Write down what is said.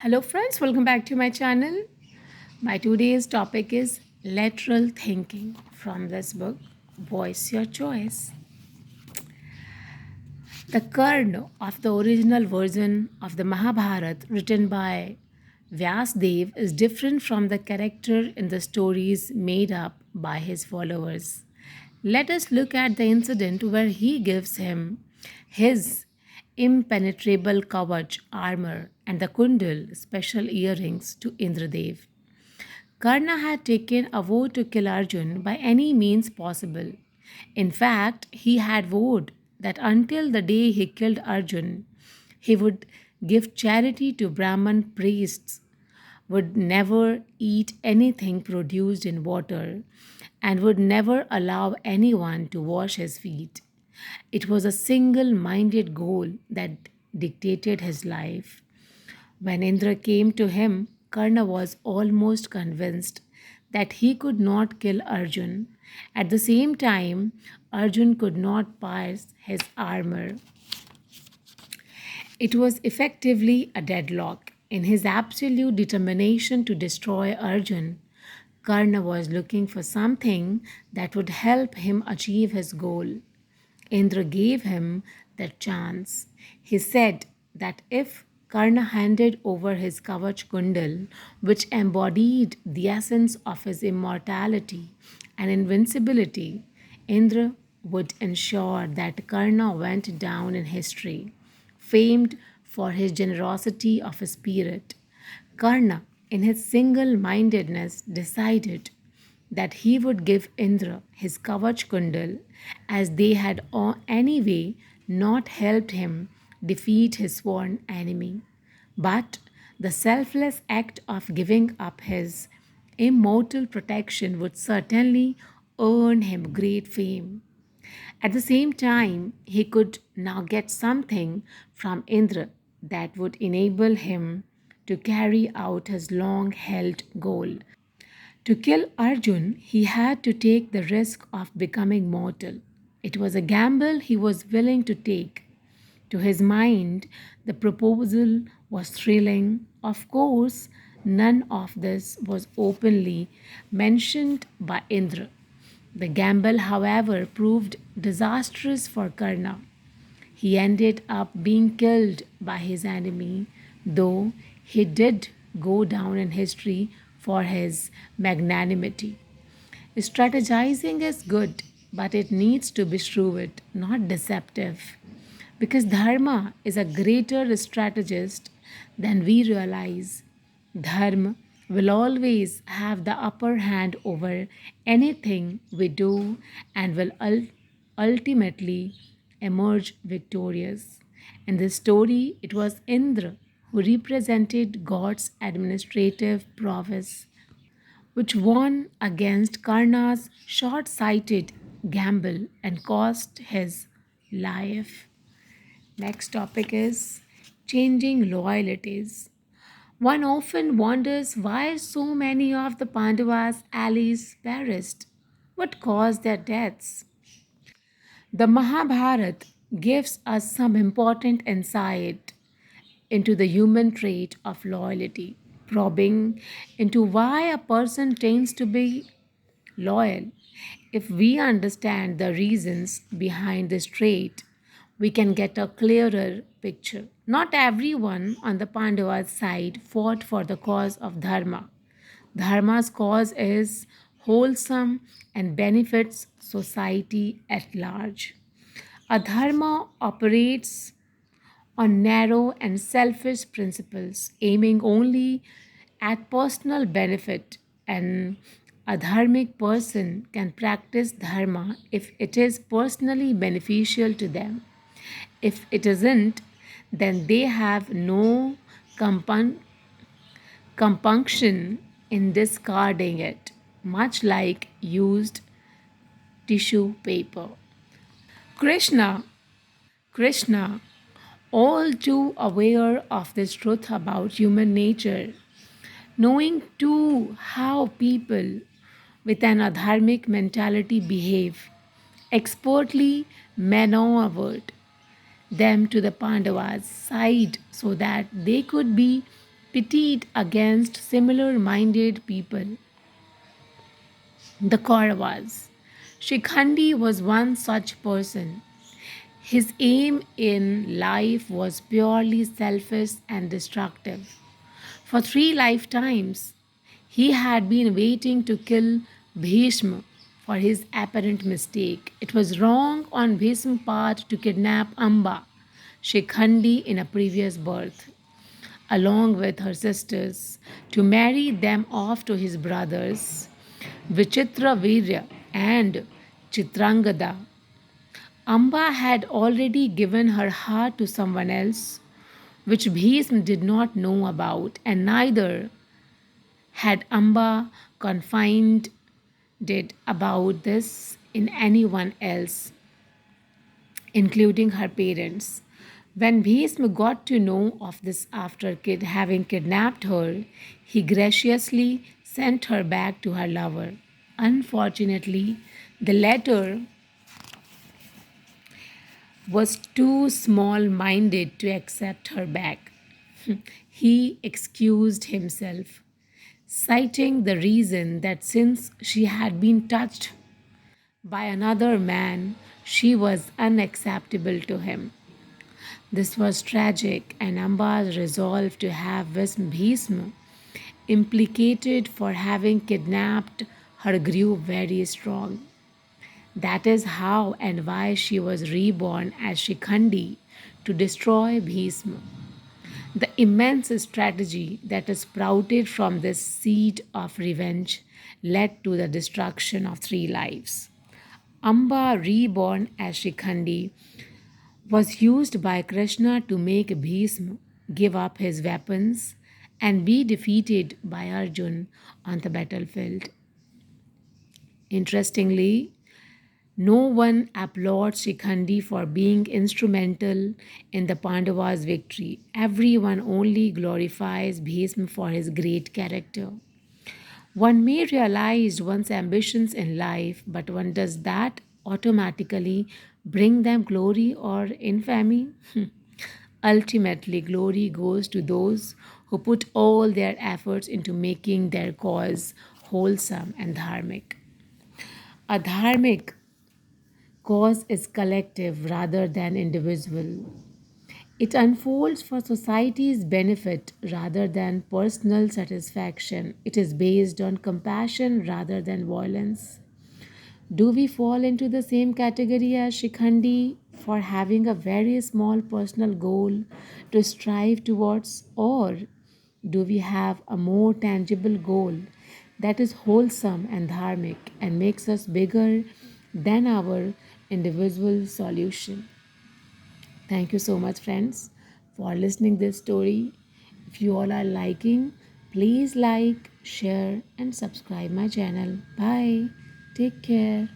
Hello, friends, welcome back to my channel. My today's topic is lateral thinking from this book, Voice Your Choice. The Karna of the original version of the Mahabharata, written by Vyasdev, is different from the character in the stories made up by his followers. Let us look at the incident where he gives him his impenetrable kavach armor and the kundal special earrings to Indradev. Karna had taken a vow to kill Arjun by any means possible. In fact, he had vowed that until the day he killed Arjun, he would give charity to Brahman priests, would never eat anything produced in water, and would never allow anyone to wash his feet. It was a single minded goal that dictated his life. When Indra came to him, Karna was almost convinced that he could not kill Arjun. At the same time, Arjun could not pierce his armor. It was effectively a deadlock. In his absolute determination to destroy Arjun, Karna was looking for something that would help him achieve his goal. Indra gave him that chance. He said that if Karna handed over his Kavach Kundal, which embodied the essence of his immortality and invincibility, Indra would ensure that Karna went down in history, famed for his generosity of spirit. Karna, in his single mindedness, decided that he would give Indra his Kavach Kundal, as they had anyway not helped him defeat his sworn enemy. But the selfless act of giving up his immortal protection would certainly earn him great fame. At the same time, he could now get something from Indra that would enable him to carry out his long held goal. To kill Arjun, he had to take the risk of becoming mortal. It was a gamble he was willing to take. To his mind, the proposal was thrilling. Of course, none of this was openly mentioned by Indra. The gamble, however, proved disastrous for Karna. He ended up being killed by his enemy, though he did go down in history for his magnanimity. Strategizing is good, but it needs to be shrewd, not deceptive. Because Dharma is a greater strategist than we realize. Dharma will always have the upper hand over anything we do and will ultimately emerge victorious. In this story, it was Indra who represented God's administrative prowess, which won against Karna's short sighted gamble and cost his life. Next topic is changing loyalties. One often wonders why so many of the Pandavas' allies perished. What caused their deaths? The Mahabharata gives us some important insight into the human trait of loyalty, probing into why a person tends to be loyal. If we understand the reasons behind this trait, we can get a clearer picture. Not everyone on the Pandavas' side fought for the cause of Dharma. Dharma's cause is wholesome and benefits society at large. Adharma operates on narrow and selfish principles, aiming only at personal benefit. An adharmic person can practice dharma if it is personally beneficial to them. If it isn't, then they have no compun- compunction in discarding it, much like used tissue paper. Krishna, Krishna, all too aware of this truth about human nature, knowing too how people with an adharmic mentality behave, expertly maneuvered them to the Pandavas' side so that they could be pitted against similar minded people, the Kauravas. Shikhandi was one such person. His aim in life was purely selfish and destructive. For 3 lifetimes, he had been waiting to kill Bhishma for his apparent mistake. It was wrong on Bhishma's part to kidnap Amba, Shikhandi, in a previous birth, along with her sisters, to marry them off to his brothers, Vichitra Virya and Chitrangada. Amba had already given her heart to someone else, which Bhism did not know about, and neither had Amba confided about this in anyone else, including her parents. When Bhisma got to know of this after having kidnapped her, he graciously sent her back to her lover. Unfortunately, the latter was too small minded to accept her back. He excused himself, citing the reason that since she had been touched by another man, she was unacceptable to him. This was tragic, and Amba's resolve to have Bhisma implicated for having kidnapped her grew very strong. That is how and why she was reborn as Shikhandi to destroy Bhisma. The immense strategy that sprouted from this seed of revenge led to the destruction of 3 lives. Amba, reborn as Shikhandi, was used by Krishna to make Bhisma give up his weapons and be defeated by Arjun on the battlefield. Interestingly, no one applauds Shikhandi for being instrumental in the Pandavas' victory. Everyone only glorifies Bhisma for his great character. One may realize one's ambitions in life, but one does that automatically bring them glory or infamy? Ultimately, glory goes to those who put all their efforts into making their cause wholesome and dharmic. A dharmic cause is collective rather than individual. It unfolds for society's benefit rather than personal satisfaction. It is based on compassion rather than violence. Do we fall into the same category as Shikhandi for having a very small personal goal to strive towards, or do we have a more tangible goal that is wholesome and dharmic and makes us bigger than our individual solution? Thank you so much, friends, for listening this story. If you all are liking, please like, share, and subscribe my channel. Bye. Take care.